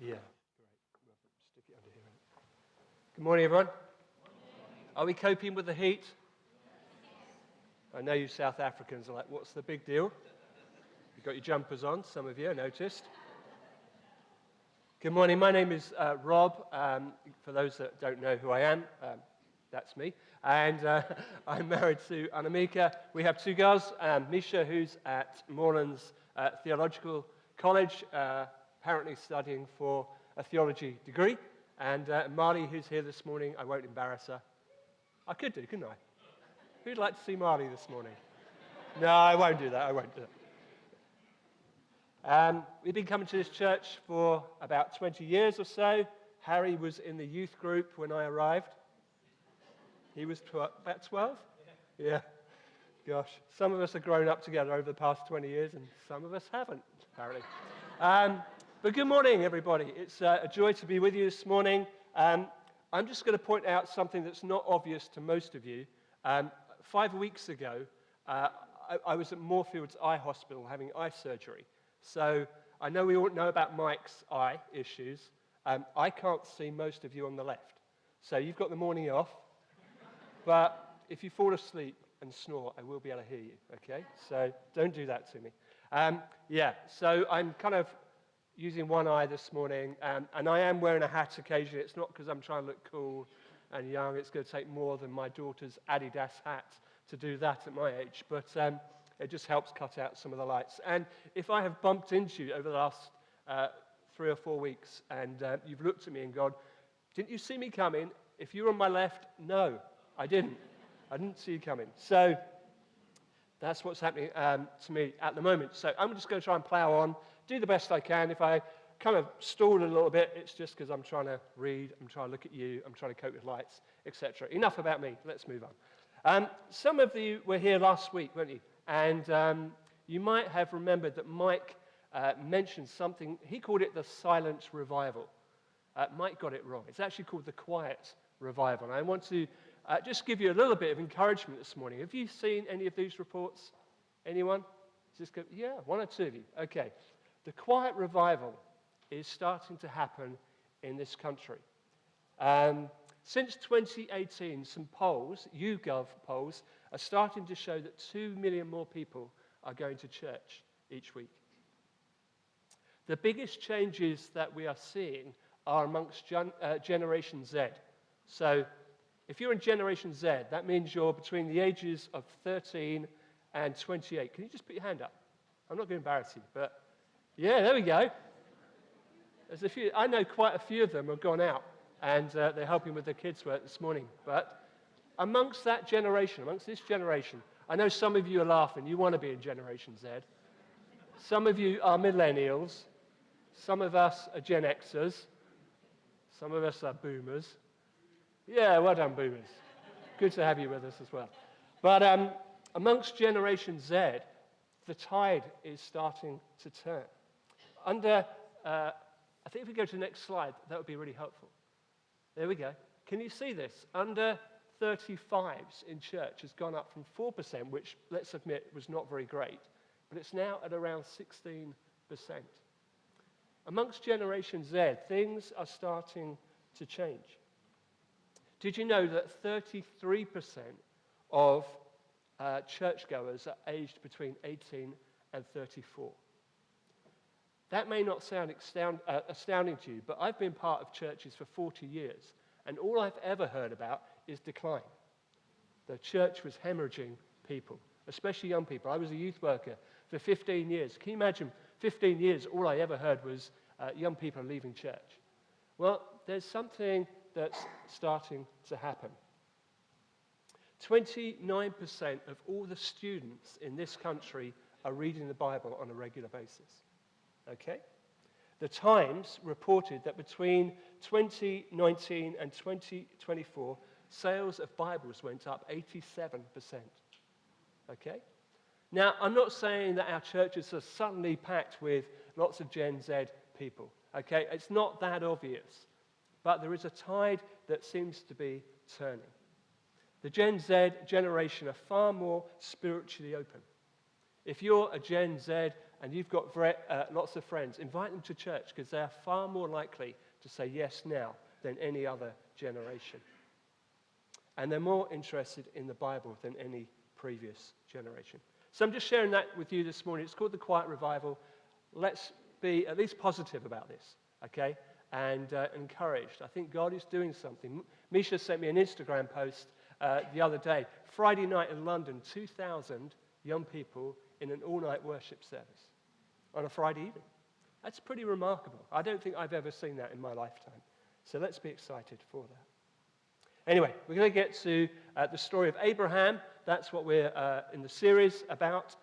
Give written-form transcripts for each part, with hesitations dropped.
Yeah, great. Stick it under here. Good morning, everyone. Are we coping with the heat? I know you South Africans are like, what's the big deal? You've got your jumpers on, some of you, I noticed. Good morning, my name is Rob. For those that don't know who I am, that's me. And I'm married to Anamika. We have two girls, Misha, who's at Morelands Theological College, apparently studying for a theology degree. And Marley, who's here this morning. I won't embarrass her. I could do, couldn't I? Who'd like to see Marley this morning? No, I won't do that. I won't do that. We've been coming to this church for about 20 years or so. Hare was in the youth group when I arrived. He was about 12? Yeah. Gosh. Some of us have grown up together over the past 20 years, and some of us haven't, apparently. But good morning, everybody. It's a joy to be with you this morning. I'm just going to point out something that's not obvious to most of you. 5 weeks ago, I was at Moorfields Eye Hospital having eye surgery. So I know we all know about Mike's eye issues. I can't see most of you on the left. So you've got the morning off. But if you fall asleep and snore, I will be able to hear you, okay? So don't do that to me. So I'm kind of using one eye this morning, and I am wearing a hat occasionally. It's not because I'm trying to look cool and young. It's going to take more than my daughter's Adidas hat to do that at my age. But it just helps cut out some of the lights. And if I have bumped into you over the last 3 or 4 weeks, and you've looked at me and gone, didn't you see me coming? If you're on my left, no. I didn't see you coming. So that's what's happening to me at the moment. So I'm just going to try and plow on, do the best I can. If I kind of stall a little bit, it's just because I'm trying to read, I'm trying to look at you, I'm trying to cope with lights, etc. Enough about me. Let's move on. Some of you were here last week, weren't you? And you might have remembered that Mike mentioned something. He called it the silent revival. Mike got it wrong. It's actually called the quiet revival. And I want to just give you a little bit of encouragement this morning. Have you seen any of these reports? Anyone? Yeah, one or two of you. Okay. The quiet revival is starting to happen in this country. Since 2018, some polls, YouGov polls, are starting to show that 2 million more people are going to church each week. The biggest changes that we are seeing are amongst Generation Z. So if you're in Generation Z, that means you're between the ages of 13 and 28. Can you just put your hand up? I'm not going to embarrass you, but yeah, there we go. There's a few. I know quite a few of them have gone out, and they're helping with their kids' work this morning. But amongst this generation, I know some of you are laughing. You want to be in Generation Z. Some of you are millennials. Some of us are Gen Xers. Some of us are boomers. Yeah, well done, boomers. Good to have you with us as well. But amongst Generation Z, the tide is starting to turn. I think if we go to the next slide, that would be really helpful. There we go. Can you see this? Under 35s in church has gone up from 4%, which, let's admit, was not very great, but it's now at around 16%. Amongst Generation Z, things are starting to change. Did you know that 33% of churchgoers are aged between 18 and 34? That may not sound astounding to you, but I've been part of churches for 40 years, and all I've ever heard about is decline. The church was hemorrhaging people, especially young people. I was a youth worker for 15 years. Can you imagine, 15 years, all I ever heard was young people leaving church? Well, there's something that's starting to happen. 29% of all the students in this country are reading the Bible on a regular basis. Okay? The Times reported that between 2019 and 2024, sales of Bibles went up 87%. Okay? Now, I'm not saying that our churches are suddenly packed with lots of Gen Z people. Okay? It's not that obvious. But there is a tide that seems to be turning. The Gen Z generation are far more spiritually open. If you're a Gen Z and you've got lots of friends, invite them to church because they are far more likely to say yes now than any other generation. And they're more interested in the Bible than any previous generation. So I'm just sharing that with you this morning. It's called the Quiet Revival. Let's be at least positive about this, okay? And encouraged. I think God is doing something. Misha sent me an Instagram post the other day. Friday night in London, 2,000 young people in an all-night worship service on a Friday evening. That's pretty remarkable. I don't think I've ever seen that in my lifetime. So let's be excited for that. Anyway, we're going to get to the story of Abraham. That's what we're in the series about.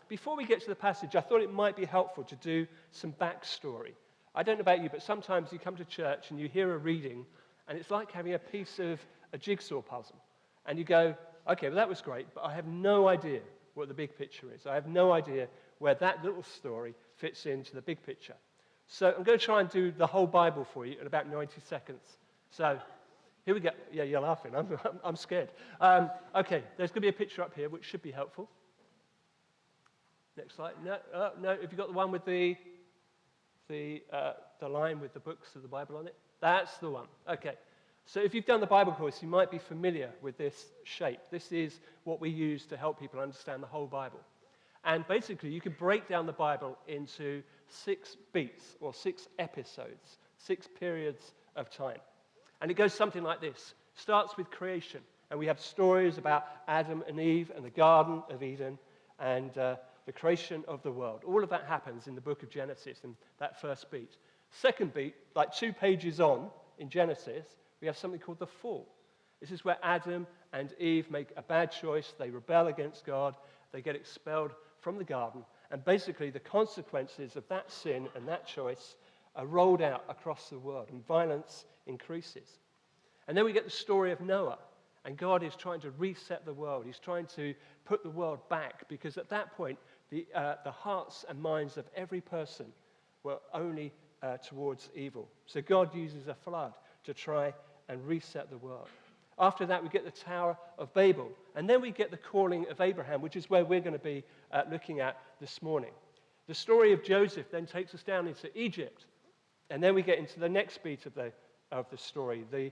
Before we get to the passage, I thought it might be helpful to do some backstory. I don't know about you, but sometimes you come to church and you hear a reading, and it's like having a piece of a jigsaw puzzle. And you go, okay, well, that was great, but I have no idea what the big picture is. I have no idea where that little story fits into the big picture. So I'm going to try and do the whole Bible for you in about 90 seconds. So here we go. Yeah, you're laughing. I'm scared. Okay, there's going to be a picture up here, which should be helpful. Next slide. No. Have you got the one with the line with the books of the Bible on it? That's the one. Okay. So if you've done the Bible course, you might be familiar with this shape. This is what we use to help people understand the whole Bible. And basically, you can break down the Bible into 6 beats, or 6 episodes, 6 periods of time. And it goes something like this. Starts with creation, and we have stories about Adam and Eve and the Garden of Eden and the creation of the world. All of that happens in the book of Genesis in that first beat. Second beat, like 2 pages on in Genesis, we have something called the fall. This is where Adam and Eve make a bad choice. They rebel against God. They get expelled from the garden. And basically, the consequences of that sin and that choice are rolled out across the world, and violence increases. And then we get the story of Noah. And God is trying to reset the world. He's trying to put the world back, because at that point, the hearts and minds of every person were only towards evil. So God uses a flood to try and reset the world. After that, we get the Tower of Babel. And then we get the calling of Abraham, which is where we're going to be looking at this morning. The story of Joseph then takes us down into Egypt. And then we get into the next beat of the story, the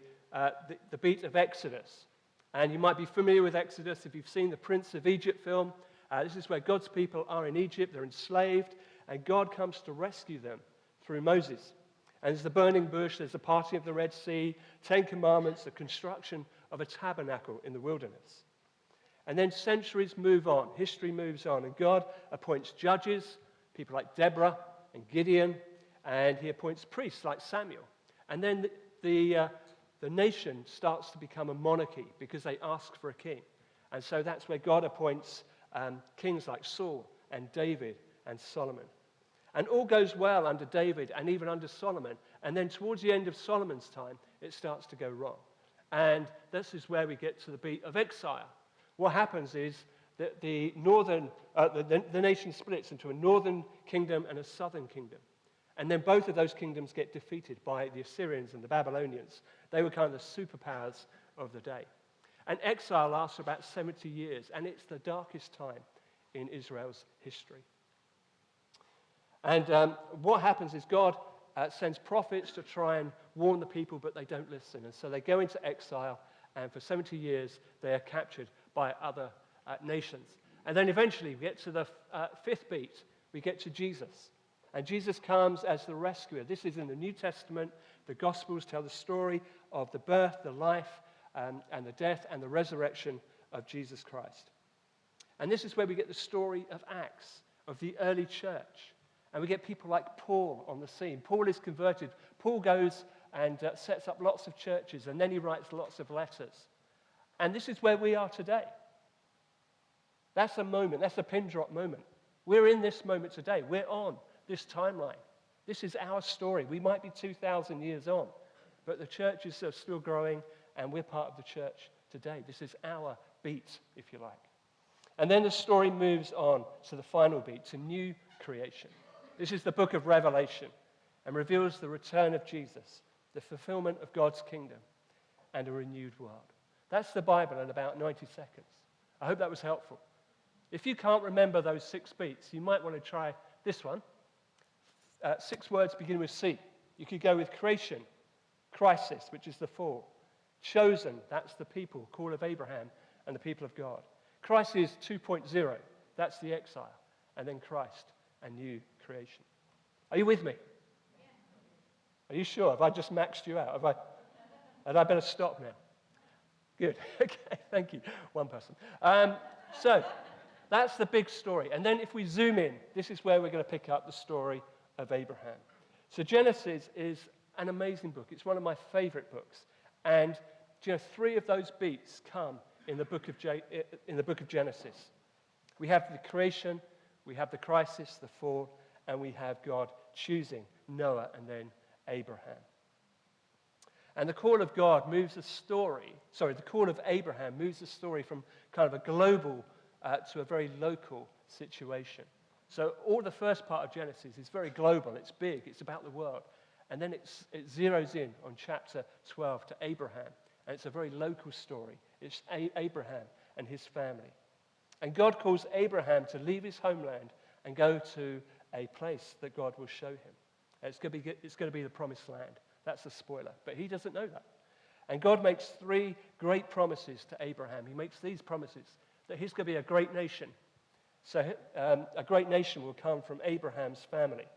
beat of Exodus. And you might be familiar with Exodus if you've seen the Prince of Egypt film. This is where God's people are in Egypt. They're enslaved. And God comes to rescue them through Moses. And there's the burning bush, there's the parting of the Red Sea, 10 Commandments, the construction of a tabernacle in the wilderness. And then centuries move on, history moves on, and God appoints judges, people like Deborah and Gideon, and he appoints priests like Samuel. And then the nation starts to become a monarchy because they ask for a king. And so that's where God appoints kings like Saul and David and Solomon. And all goes well under David and even under Solomon. And then towards the end of Solomon's time, it starts to go wrong. And this is where we get to the beat of exile. What happens is that the nation splits into a northern kingdom and a southern kingdom. And then both of those kingdoms get defeated by the Assyrians and the Babylonians. They were kind of the superpowers of the day. And exile lasts for about 70 years, and it's the darkest time in Israel's history. And what happens is God sends prophets to try and warn the people, but they don't listen. And so they go into exile, and for 70 years, they are captured by other nations. And then eventually, we get to the 5th beat. We get to Jesus. And Jesus comes as the rescuer. This is in the New Testament. The Gospels tell the story of the birth, the life, and the death, and the resurrection of Jesus Christ. And this is where we get the story of Acts, of the early church. And we get people like Paul on the scene. Paul is converted. Paul goes and sets up lots of churches, and then he writes lots of letters. And this is where we are today. That's a moment. That's a pin drop moment. We're in this moment today. We're on this timeline. This is our story. We might be 2,000 years on, but the church is still growing, and we're part of the church today. This is our beat, if you like. And then the story moves on to the final beat, to new creation. This is the book of Revelation, and reveals the return of Jesus, the fulfillment of God's kingdom, and a renewed world. That's the Bible in about 90 seconds. I hope that was helpful. If you can't remember those 6 beats, you might want to try this one. 6 words begin with C. You could go with creation, crisis, which is the fall. Chosen, that's the people, call of Abraham and the people of God. Crisis 2.0, that's the exile. And then Christ and new creation. Are you with me? Are you sure? Have I just maxed you out? Had I better stop now? Good. Okay, thank you. One person. So that's the big story. And then if we zoom in, this is where we're going to pick up the story of Abraham. So Genesis is an amazing book. It's one of my favorite books. And 3 of those beats come in the book of Genesis. We have the creation, we have the crisis, the fall, and we have God choosing Noah and then Abraham. And the call of God moves the call of Abraham moves the story from kind of a global to a very local situation. So all the first part of Genesis is very global, it's big, it's about the world. And then it zeroes in on chapter 12 to Abraham. And it's a very local story. It's Abraham and his family. And God calls Abraham to leave his homeland and go to a place that God will show him. And it's going to be the promised land. That's a spoiler. But he doesn't know that. And God makes 3 great promises to Abraham. He makes these promises that he's going to be a great nation. So a great nation will come from Abraham's family.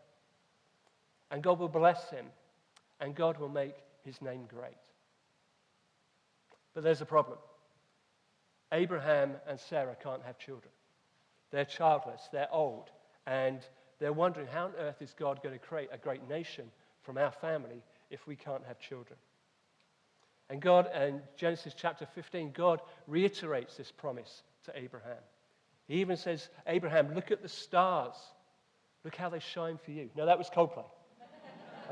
And God will bless him. And God will make his name great. But there's a problem. Abraham and Sarah can't have children. They're childless, they're old, and they're wondering how on earth is God going to create a great nation from our family if we can't have children? And God, in Genesis chapter 15, God reiterates this promise to Abraham. He even says, Abraham, look at the stars. Look how they shine for you. No, that was Coldplay.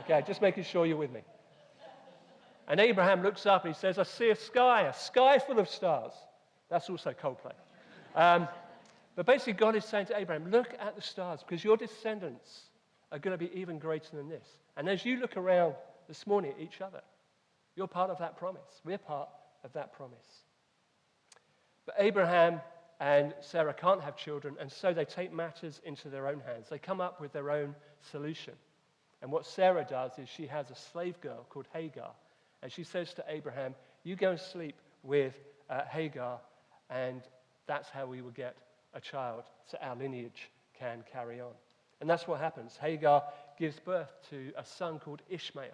Okay, just making sure you're with me. And Abraham looks up and he says, I see a sky full of stars. That's also Coldplay. But basically God is saying to Abraham, look at the stars because your descendants are going to be even greater than this. And as you look around this morning at each other, you're part of that promise. We're part of that promise. But Abraham and Sarah can't have children, and so they take matters into their own hands. They come up with their own solution. And what Sarah does is she has a slave girl called Hagar, and she says to Abraham, you go and sleep with Hagar, and that's how we will get a child, so our lineage can carry on. And that's what happens. Hagar gives birth to a son called Ishmael.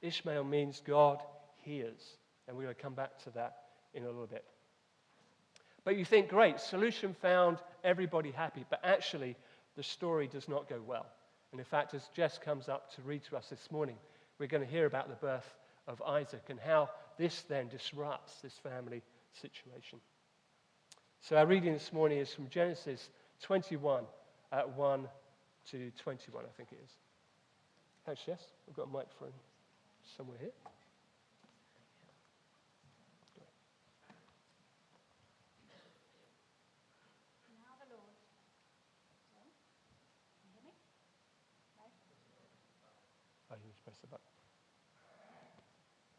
Ishmael means God hears, and we're going to come back to that in a little bit. But you think, great, solution found, everybody happy, but actually the story does not go well. And in fact, as Jess comes up to read to us this morning, we're going to hear about the birth of Isaac and how this then disrupts this family situation. So our reading this morning is from Genesis 21, 1 to 21, I think it is. Thanks, Jess. I've got a microphone somewhere here. Now the Lord. Can you hear me? No? Oh, you need to press the button.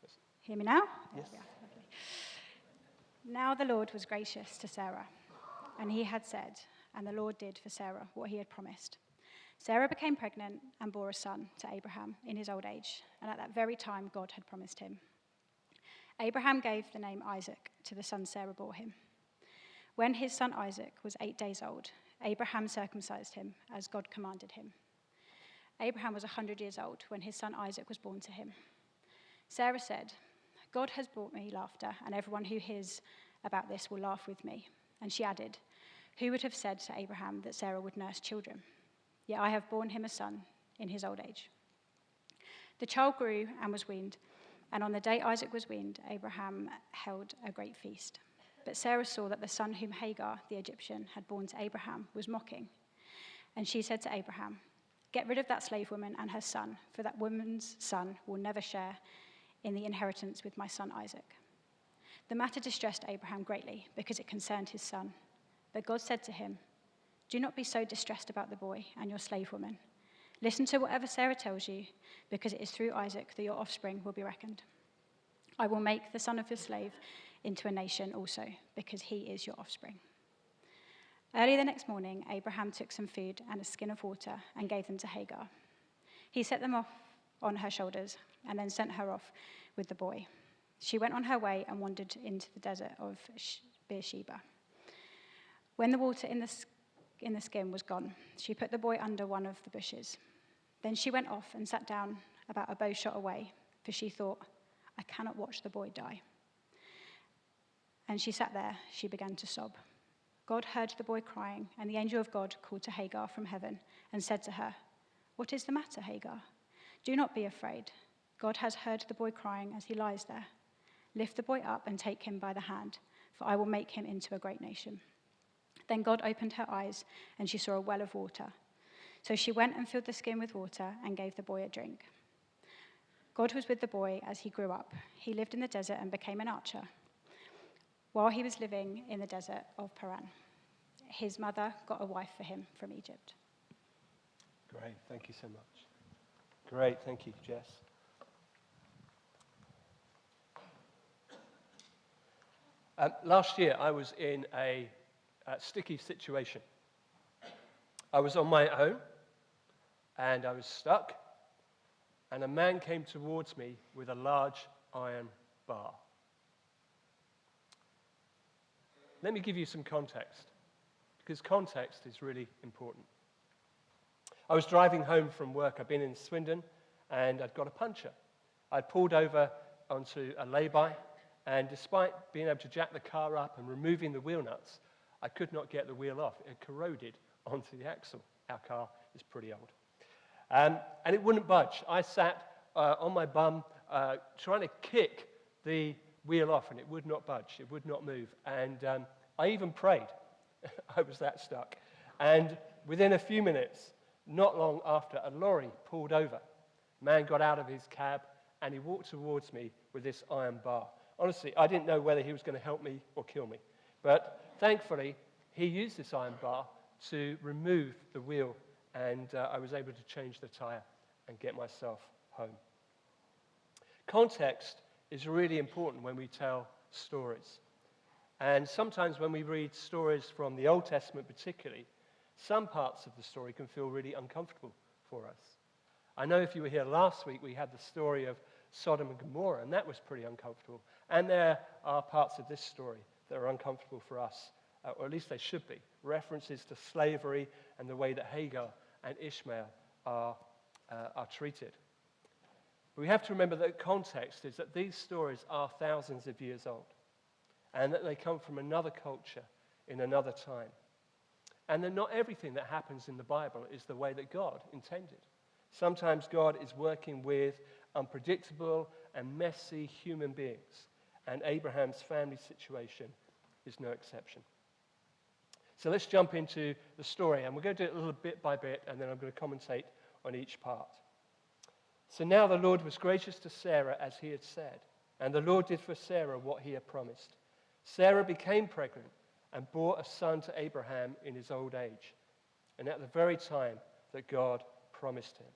Yes. Hear me now? Yes. Yeah, lovely. Now the Lord was gracious to Sarah, and he had said, and the Lord did for Sarah what he had promised. Sarah became pregnant and bore a son to Abraham in his old age, and at that very time God had promised him. Abraham gave the name Isaac to the son Sarah bore him. When his son Isaac was 8 days old, Abraham circumcised him as God commanded him. Abraham was 100 years old when his son Isaac was born to him. Sarah said, God has brought me laughter, and everyone who hears about this will laugh with me. And she added, who would have said to Abraham that Sarah would nurse children? Yet I have borne him a son in his old age. The child grew and was weaned, and on the day Isaac was weaned, Abraham held a great feast. But Sarah saw that the son whom Hagar, the Egyptian, had borne to Abraham was mocking. And she said to Abraham, get rid of that slave woman and her son, for that woman's son will never share in the inheritance with my son Isaac. The matter distressed Abraham greatly, because it concerned his son. But God said to him, do not be so distressed about the boy and your slave woman. Listen to whatever Sarah tells you, because it is through Isaac that your offspring will be reckoned. I will make the son of your slave into a nation also, because he is your offspring. Early the next morning, Abraham took some food and a skin of water and gave them to Hagar. He set them off on her shoulders and then sent her off with the boy. She went on her way and wandered into the desert of Beersheba. When the water in the skin was gone, she put the boy under one of the bushes. Then she went off and sat down about a bow shot away, for she thought, I cannot watch the boy die. And she sat there, she began to sob. God heard the boy crying, and the angel of God called to Hagar from heaven and said to her, What is the matter, Hagar? Do not be afraid. God has heard the boy crying as he lies there. Lift the boy up and take him by the hand, for I will make him into a great nation. Then God opened her eyes, and she saw a well of water. So she went and filled the skin with water and gave the boy a drink. God was with the boy as he grew up. He lived in the desert and became an archer. While he was living in the desert of Paran, his mother got a wife for him from Egypt. Great, thank you so much. Great, thank you, Jess. Last year, I was in a sticky situation. I was on my own, and I was stuck, and a man came towards me with a large iron bar. Let me give you some context, because context is really important. I was driving home from work. I'd been in Swindon, and I'd got a puncture. I'd pulled over onto a lay-by, and despite being able to jack the car up and removing the wheel nuts, I could not get the wheel off. It corroded onto the axle. Our car is pretty old. And it wouldn't budge. I sat on my bum trying to kick the wheel off, and it would not budge. It would not move. And I even prayed. I was that stuck. And within a few minutes, not long after, a lorry pulled over. A man got out of his cab, and he walked towards me with this iron bar. Honestly, I didn't know whether he was going to help me or kill me. But thankfully, he used this iron bar to remove the wheel, and I was able to change the tire and get myself home. Context is really important when we tell stories. And sometimes when we read stories from the Old Testament particularly, some parts of the story can feel really uncomfortable for us. I know if you were here last week, we had the story of Sodom and Gomorrah, and that was pretty uncomfortable. And there are parts of this story that are uncomfortable for us, or at least they should be. References to slavery and the way that Hagar and Ishmael are treated. But we have to remember that context is that these stories are thousands of years old, and that they come from another culture in another time. And that not everything that happens in the Bible is the way that God intended. Sometimes God is working with unpredictable and messy human beings, and Abraham's family situation is no exception. So let's jump into the story, and we're going to do it a little bit by bit, and then I'm going to commentate on each part. So now the Lord was gracious to Sarah as he had said, and the Lord did for Sarah what he had promised. Sarah became pregnant and bore a son to Abraham in his old age, and at the very time that God promised him.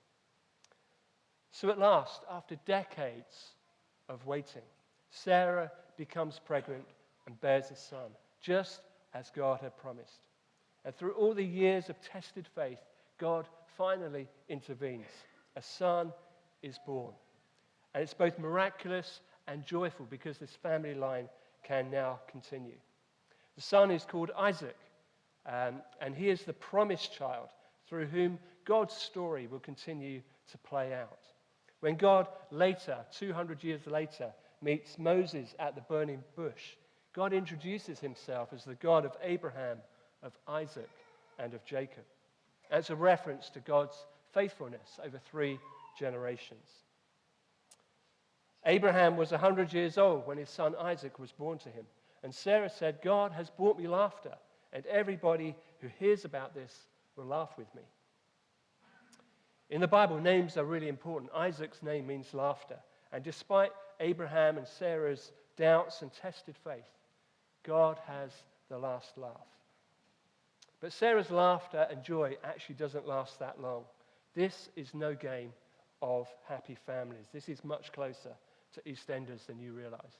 So at last, after decades of waiting, Sarah becomes pregnant and bears a son, just as God had promised. And through all the years of tested faith, God finally intervenes. A son is born. And it's both miraculous and joyful because this family line can now continue. The son is called Isaac, and he is the promised child through whom God's story will continue to play out. When God later, 200 years later, meets Moses at the burning bush, God introduces himself as the God of Abraham, of Isaac, and of Jacob. That's a reference to God's faithfulness over 3 generations. Abraham was 100 years old when his son Isaac was born to him. And Sarah said, God has brought me laughter, and everybody who hears about this will laugh with me. In the Bible, names are really important. Isaac's name means laughter. And despite Abraham and Sarah's doubts and tested faith, God has the last laugh. But Sarah's laughter and joy actually doesn't last that long. This is no game of happy families. This is much closer to EastEnders than you realize.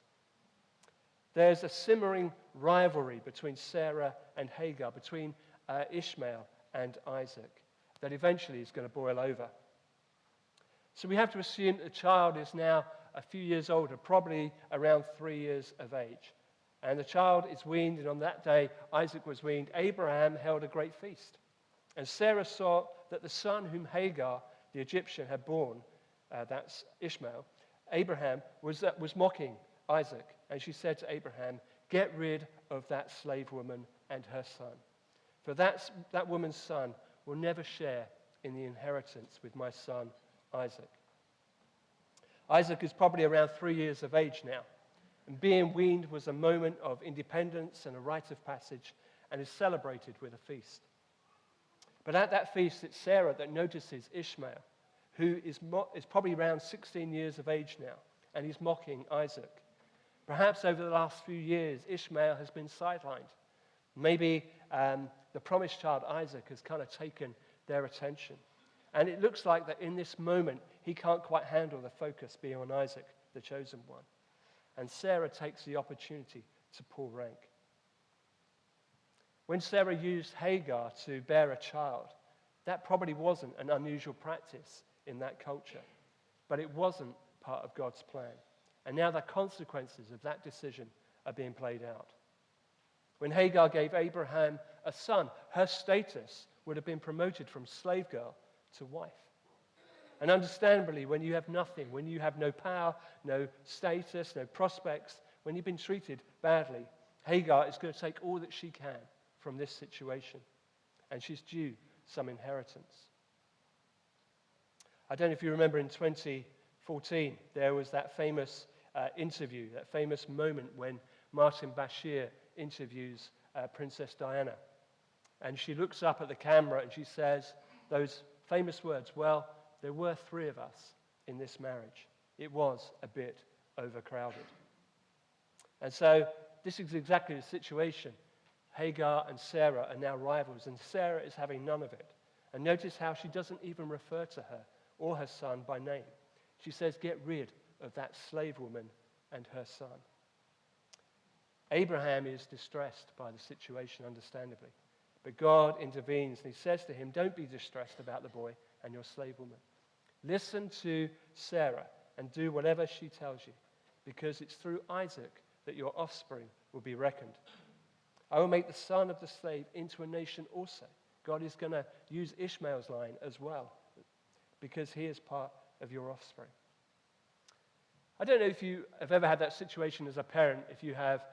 There's a simmering rivalry between Sarah and Hagar, between Ishmael and Isaac that eventually is going to boil over. So we have to assume that the child is now a few years older, probably around 3 years of age. And the child is weaned, and on that day Isaac was weaned. Abraham held a great feast. And Sarah saw that the son whom Hagar, the Egyptian, had born, that's Ishmael, Abraham was mocking Isaac. And she said to Abraham, "Get rid of that slave woman and her son. For that woman's son will never share in the inheritance with my son Isaac." Isaac is probably around 3 years of age now. And being weaned was a moment of independence and a rite of passage, and is celebrated with a feast. But at that feast, it's Sarah that notices Ishmael, who is probably around 16 years of age now, and he's mocking Isaac. Perhaps over the last few years, Ishmael has been sidelined. Maybe the promised child, Isaac, has kind of taken their attention. And it looks like that in this moment, he can't quite handle the focus being on Isaac, the chosen one. And Sarah takes the opportunity to pull rank. When Sarah used Hagar to bear a child, that probably wasn't an unusual practice in that culture, but it wasn't part of God's plan. And now the consequences of that decision are being played out. When Hagar gave Abraham a son, her status would have been promoted from slave girl to wife. And understandably, when you have nothing, when you have no power, no status, no prospects, when you've been treated badly, Hagar is going to take all that she can from this situation. And she's due some inheritance. I don't know if you remember in 2014, there was that famous interview, that famous moment when Martin Bashir interviews Princess Diana. And she looks up at the camera and she says those famous words, "Well, there were 3 of us in this marriage. It was a bit overcrowded." And so this is exactly the situation. Hagar and Sarah are now rivals, and Sarah is having none of it. And notice how she doesn't even refer to her or her son by name. She says, "Get rid of that slave woman and her son." Abraham is distressed by the situation, understandably. But God intervenes, and he says to him, "Don't be distressed about the boy and your slave woman. Listen to Sarah and do whatever she tells you, because it's through Isaac that your offspring will be reckoned. I will make the son of the slave into a nation also." God is going to use Ishmael's line as well, because he is part of your offspring. I don't know if you have ever had that situation as a parent, if you have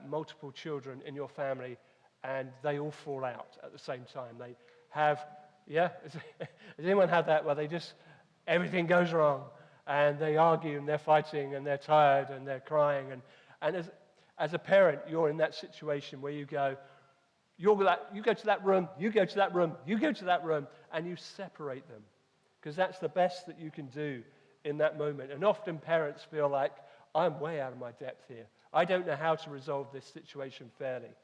multiple children in your family and they all fall out at the same time. They have, has anyone had that where everything goes wrong and they argue and they're fighting and they're tired and they're crying, and as a parent, you're in that situation where you go, you go to that room, you go to that room, you go to that room, and you separate them, because that's the best that you can do in that moment. And often parents feel like, I'm way out of my depth here. I don't know how to resolve this situation fairly.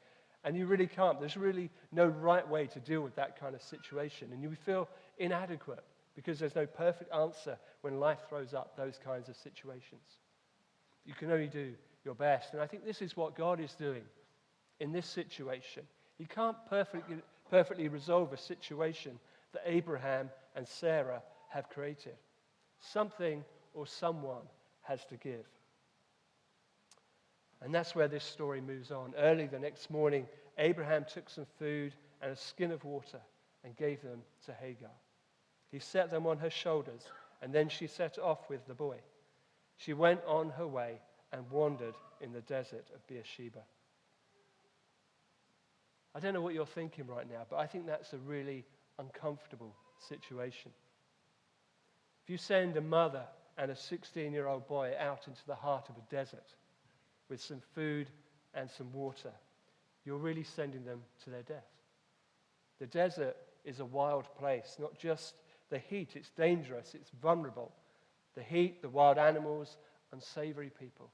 And you really can't. There's really no right way to deal with that kind of situation. And you feel inadequate because there's no perfect answer when life throws up those kinds of situations. You can only do your best. And I think this is what God is doing in this situation. He can't perfectly resolve a situation that Abraham and Sarah have created. Something or someone has to give. And that's where this story moves on. Early the next morning, Abraham took some food and a skin of water and gave them to Hagar. He set them on her shoulders, and then she set off with the boy. She went on her way and wandered in the desert of Beersheba. I don't know what you're thinking right now, but I think that's a really uncomfortable situation. If you send a mother and a 16-year-old boy out into the heart of a desert with some food and some water, you're really sending them to their death. The desert is a wild place, not just the heat. It's dangerous, it's vulnerable. The heat, the wild animals, unsavory people.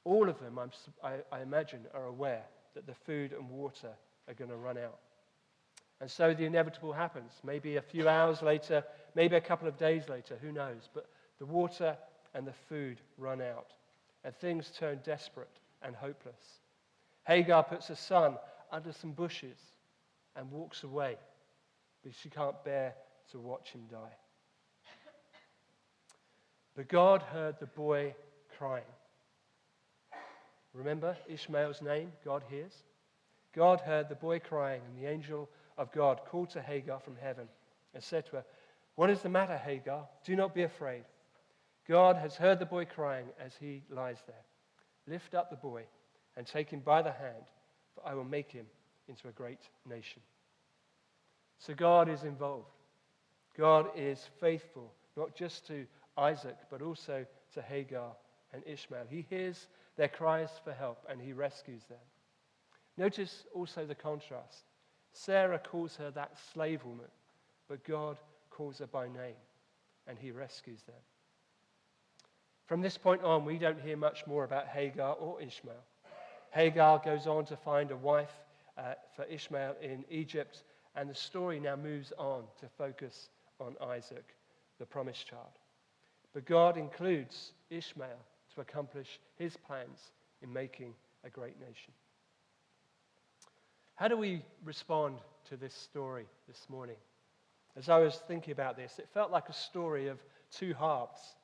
All of them, I imagine, are aware that the food and water are going to run out. And so the inevitable happens. Maybe a few hours later, maybe a couple of days later, who knows? But the water and the food run out, and things turn desperate and hopeless. Hagar puts her son under some bushes and walks away because she can't bear to watch him die. But God heard the boy crying. Remember Ishmael's name, God hears? God heard the boy crying, and the angel of God called to Hagar from heaven and said to her, "What is the matter, Hagar? Do not be afraid. God has heard the boy crying as he lies there. Lift up the boy and take him by the hand, for I will make him into a great nation." So God is involved. God is faithful, not just to Isaac, but also to Hagar and Ishmael. He hears their cries for help, and he rescues them. Notice also the contrast. Sarah calls her that slave woman, but God calls her by name, and he rescues them. From this point on, we don't hear much more about Hagar or Ishmael. Hagar goes on to find a wife for Ishmael in Egypt, and the story now moves on to focus on Isaac, the promised child. But God includes Ishmael to accomplish his plans in making a great nation. How do we respond to this story this morning? As I was thinking about this, it felt like a story of two halves.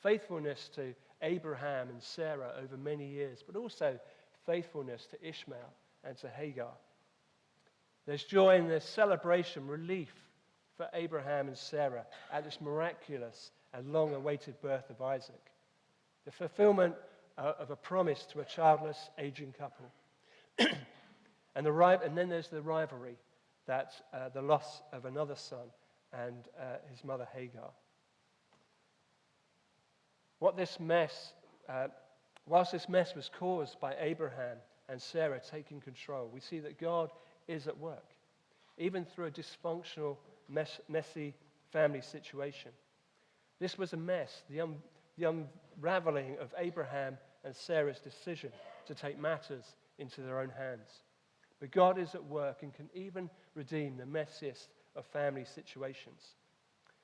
Faithfulness to Abraham and Sarah over many years, but also faithfulness to Ishmael and to Hagar. There's joy and there's celebration, relief for Abraham and Sarah at this miraculous and long-awaited birth of Isaac. The fulfillment of a promise to a childless, aging couple. And then there's the rivalry, that the loss of another son and his mother Hagar. Whilst this mess was caused by Abraham and Sarah taking control, we see that God is at work, even through a dysfunctional, messy family situation. This was a mess, the unraveling of Abraham and Sarah's decision to take matters into their own hands. But God is at work and can even redeem the messiest of family situations.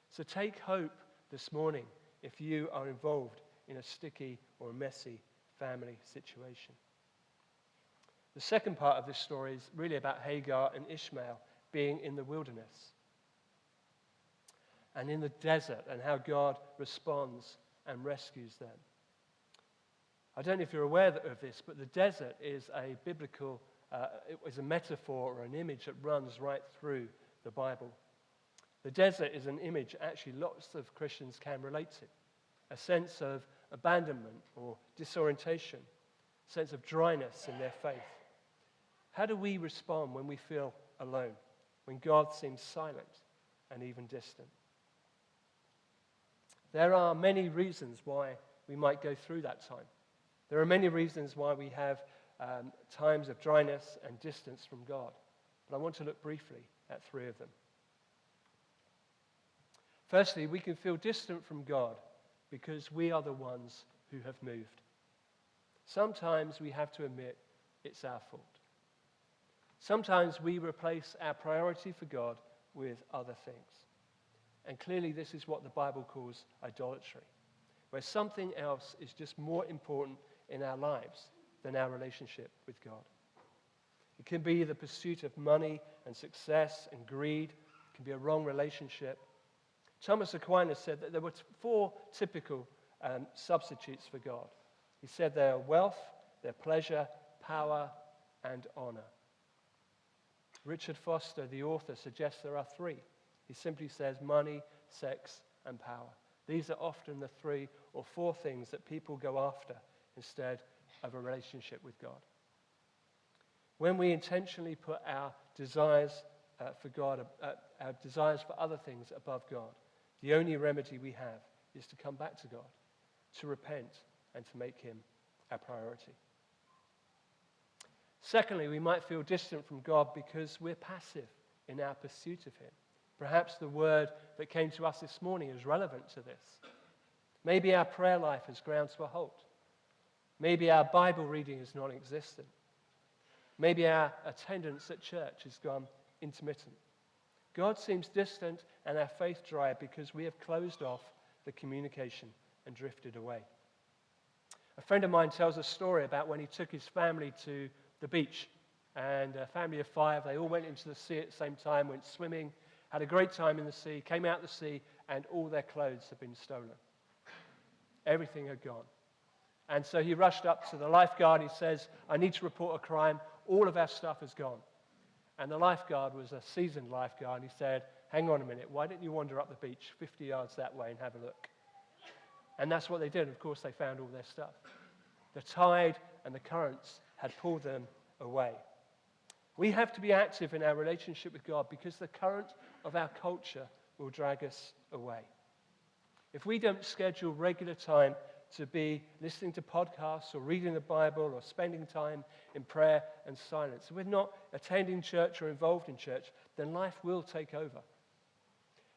So take hope this morning if you are involved in a sticky or messy family situation. The second part of this story is really about Hagar and Ishmael being in the wilderness and in the desert, and how God responds and rescues them. I don't know if you're aware of this, but the desert is a biblical, it was a metaphor or an image that runs right through the Bible. The desert is an image actually lots of Christians can relate to. A sense of abandonment or disorientation, a sense of dryness in their faith. How do we respond when we feel alone, when God seems silent and even distant? There are many reasons why we might go through that time. There are many reasons why we have times of dryness and distance from God. But I want to look briefly at three of them. Firstly, we can feel distant from God because we are the ones who have moved. Sometimes we have to admit it's our fault. Sometimes we replace our priority for God with other things. And clearly this is what the Bible calls idolatry, where something else is just more important in our lives than our relationship with God. It can be the pursuit of money and success and greed. It can be a wrong relationship. Thomas Aquinas said that there were four typical substitutes for God. He said they are wealth, their pleasure, power, and honor. Richard Foster, the author, suggests there are three. He simply says money, sex, and power. These are often the three or four things that people go after instead of a relationship with God. When we intentionally put our desires for God, our desires for other things above God, the only remedy we have is to come back to God, to repent, and to make him our priority. Secondly, we might feel distant from God because we're passive in our pursuit of him. Perhaps the word that came to us this morning is relevant to this. Maybe our prayer life has ground to a halt. Maybe our Bible reading is non-existent. Maybe our attendance at church has gone intermittent. God seems distant and our faith dry because we have closed off the communication and drifted away. A friend of mine tells a story about when he took his family to the beach and a family of 5. They all went into the sea at the same time, went swimming, had a great time in the sea, came out of the sea, and all their clothes had been stolen. Everything had gone. And so he rushed up to the lifeguard. He says, I need to report a crime. All of our stuff has gone. And the lifeguard was a seasoned lifeguard. He said, hang on a minute, why don't you wander up the beach 50 yards that way and have a look? And that's what they did. Of course, they found all their stuff. The tide and the currents had pulled them away. We have to be active in our relationship with God because the current of our culture will drag us away. If we don't schedule regular time to be listening to podcasts or reading the Bible or spending time in prayer and silence, if we're not attending church or involved in church, then life will take over.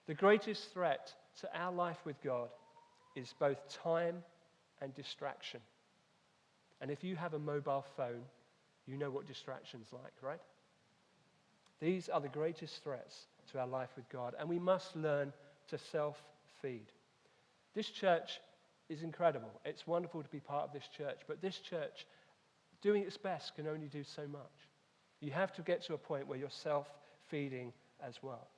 The greatest threat to our life with God is both time and distraction. And if you have a mobile phone, you know what distraction's like, right? These are the greatest threats to our life with God, and we must learn to self-feed. This church is incredible. It's wonderful to be part of this church, but this church, doing its best, can only do so much. You have to get to a point where you're self-feeding as well.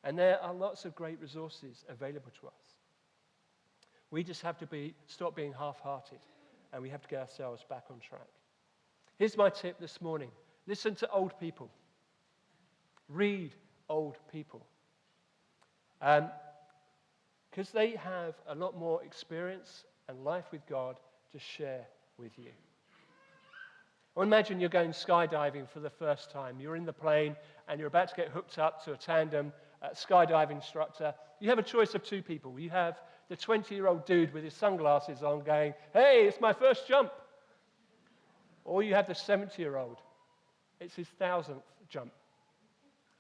And there are lots of great resources available to us. We just have to stop being half-hearted, and we have to get ourselves back on track. Here's my tip this morning. Listen to old people. Read old people. Because they have a lot more experience and life with God to share with you. Or imagine you're going skydiving for the first time. You're in the plane and you're about to get hooked up to a tandem skydiving instructor. You have a choice of 2 people. You have the 20-year-old dude with his sunglasses on going, hey, it's my first jump. Or you have the 70-year-old. It's his 1000th jump.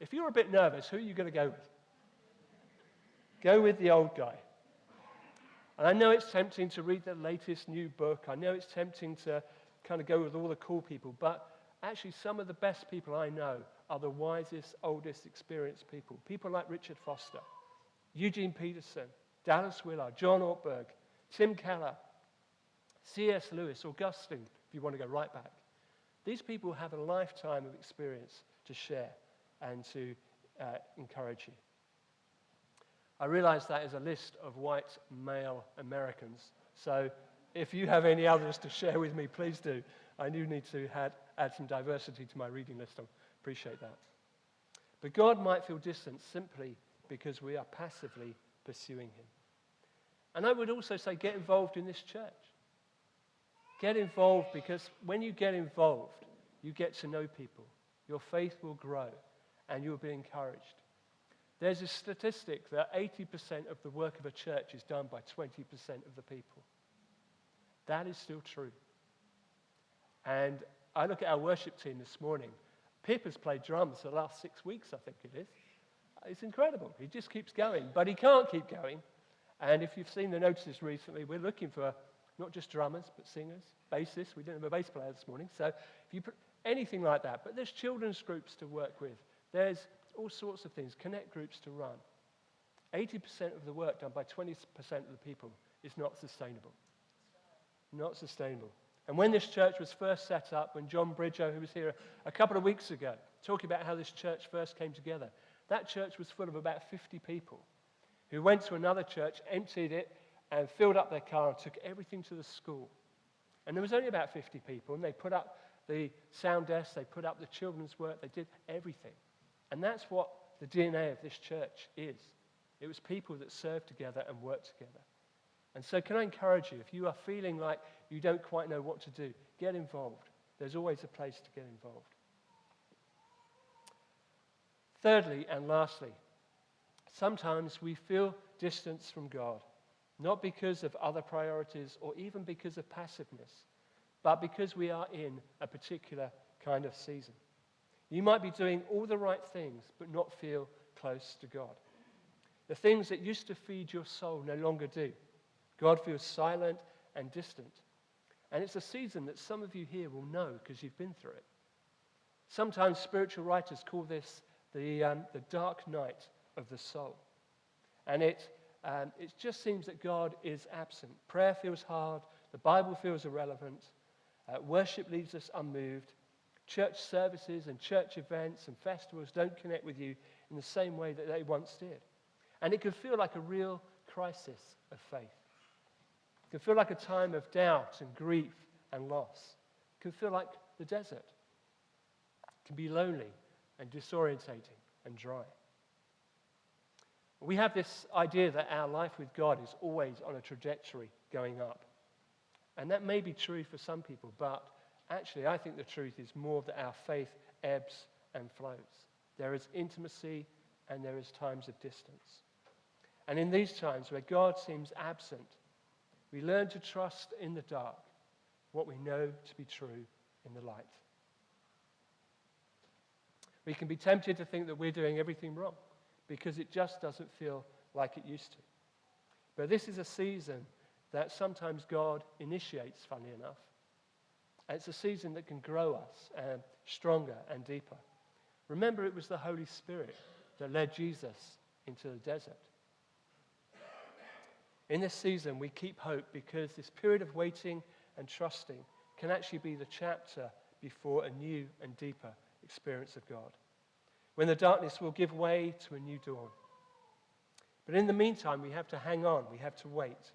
If you're a bit nervous, who are you going to go with? Go with the old guy. And I know it's tempting to read the latest new book. I know it's tempting to kind of go with all the cool people. But actually, some of the best people I know are the wisest, oldest, experienced people. People like Richard Foster, Eugene Peterson, Dallas Willard, John Ortberg, Tim Keller, C.S. Lewis, Augustine, if you want to go right back. These people have a lifetime of experience to share and to encourage you. I realize that is a list of white male Americans. So if you have any others to share with me, please do. I do need to add some diversity to my reading list. I appreciate that. But God might feel distant simply because we are passively pursuing him. And I would also say get involved in this church. Get involved because when you get involved, you get to know people. Your faith will grow and you'll be encouraged. There's a statistic that 80% of the work of a church is done by 20% of the people. That is still true. And I look at our worship team this morning. Pip has played drums for the last 6 weeks, I think it is. It's incredible. He just keeps going, but he can't keep going. And if you've seen the notices recently, we're looking for not just drummers, but singers, bassists. We didn't have a bass player this morning. So if you put anything like that, but there's children's groups to work with. There's all sorts of things, connect groups to run. 80% of the work done by 20% of the people is not sustainable. Not sustainable. And when this church was first set up, when John Bridger, who was here a couple of weeks ago, talking about how this church first came together, that church was full of about 50 people who went to another church, emptied it, and filled up their car and took everything to the school. And there was only about 50 people, and they put up the sound desk, they put up the children's work, they did everything. And that's what the DNA of this church is. It was people that served together and worked together. And so can I encourage you, if you are feeling like you don't quite know what to do, get involved. There's always a place to get involved. Thirdly and lastly, sometimes we feel distance from God, not because of other priorities or even because of passiveness, but because we are in a particular kind of season. You might be doing all the right things, but not feel close to God. The things that used to feed your soul no longer do. God feels silent and distant. And it's a season that some of you here will know because you've been through it. Sometimes spiritual writers call this the dark night of the soul. And it just seems that God is absent. Prayer feels hard. The Bible feels irrelevant. Worship leaves us unmoved. church services and church events and festivals don't connect with you in the same way that they once did. And it can feel like a real crisis of faith. It can feel like a time of doubt and grief and loss. It can feel like the desert. It can be lonely and disorientating and dry. We have this idea that our life with God is always on a trajectory going up. And that may be true for some people, but actually I think the truth is more that our faith ebbs and flows. There is intimacy and there is times of distance. And in these times where God seems absent, we learn to trust in the dark what we know to be true in the light. We can be tempted to think that we're doing everything wrong because it just doesn't feel like it used to. But this is a season that sometimes God initiates, funny enough. And it's a season that can grow us stronger and deeper. Remember, it was the Holy Spirit that led Jesus into the desert. In this season, we keep hope because this period of waiting and trusting can actually be the chapter before a new and deeper experience of God, when the darkness will give way to a new dawn. But in the meantime, we have to hang on, we have to wait.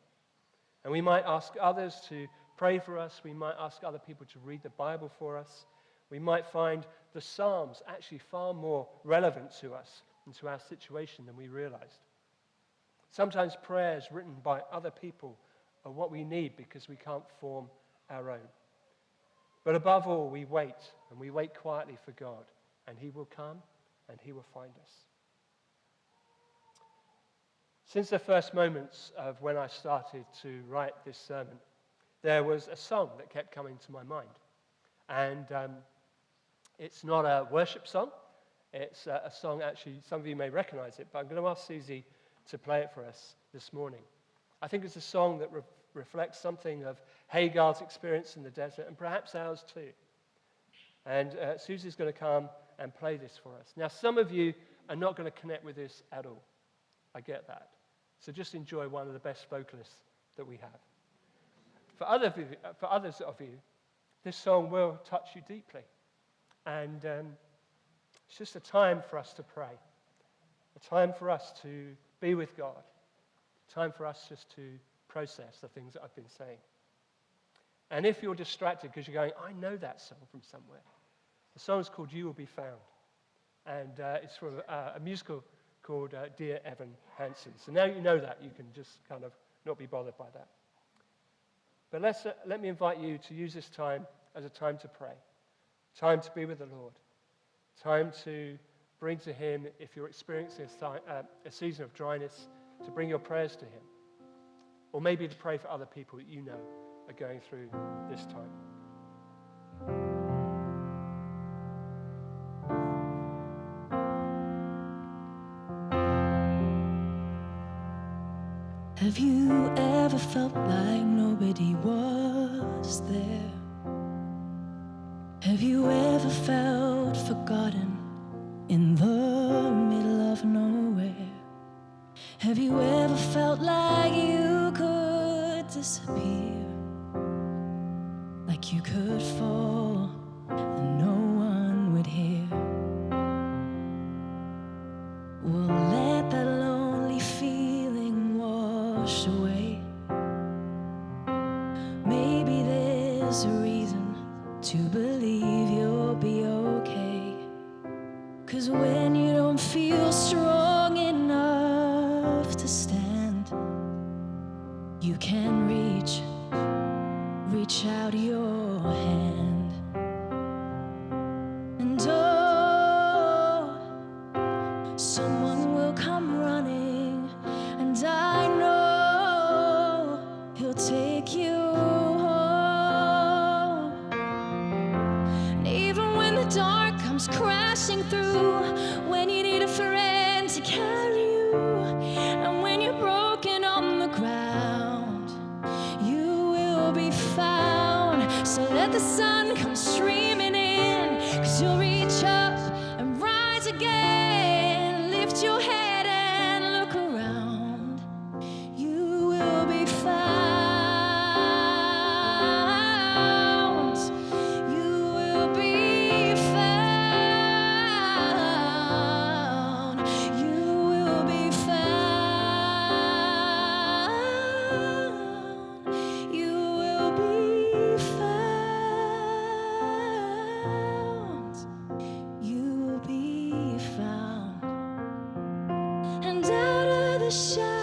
And we might ask others to pray for us, we might ask other people to read the Bible for us, we might find the Psalms actually far more relevant to us and to our situation than we realized. Sometimes prayers written by other people are what we need because we can't form our own. But above all, we wait, and we wait quietly for God, and He will come, and He will find us. Since the first moments of when I started to write this sermon, there was a song that kept coming to my mind. And it's not a worship song. It's a song, actually, some of you may recognize it, but I'm going to ask Susie to play it for us this morning. I think it's a song that reflects something of Hagar's experience in the desert, and perhaps ours too. And Susie's going to come and play this for us. Now, some of you are not going to connect with this at all. I get that. So just enjoy one of the best vocalists that we have. For others of you, this song will touch you deeply. And it's just a time for us to pray, a time for us to be with God, a time for us just to process the things that I've been saying. And if you're distracted because you're going, I know that song from somewhere, the song is called You Will Be Found. And it's from a musical called Dear Evan Hansen. So now you know that, you can just kind of not be bothered by that. But let me invite you to use this time as a time to pray, time to be with the Lord, time to bring to Him, if you're experiencing a season of dryness, to bring your prayers to Him. Or maybe to pray for other people that you know are going through this time. Have you ever felt like nobody was there? Have you ever felt forgotten in the middle of nowhere? Have you ever felt like you could disappear? Like you could fall and no one would hear? Well, let that lonely feeling wash away. Maybe there's a reason to believe you'll be okay. 'Cause when you don't feel strong enough to stand, you can reach out your hand. And oh, someone will come running, and I know He'll take you home. And even when the dark comes crashing through, when you need a friend to carry you, and when you're broken on the ground, you will be found. So let the sun come streaming in, 'cause you'll reach up and rise again. Lift your head and look around. You will be found. You will be and out of the shadows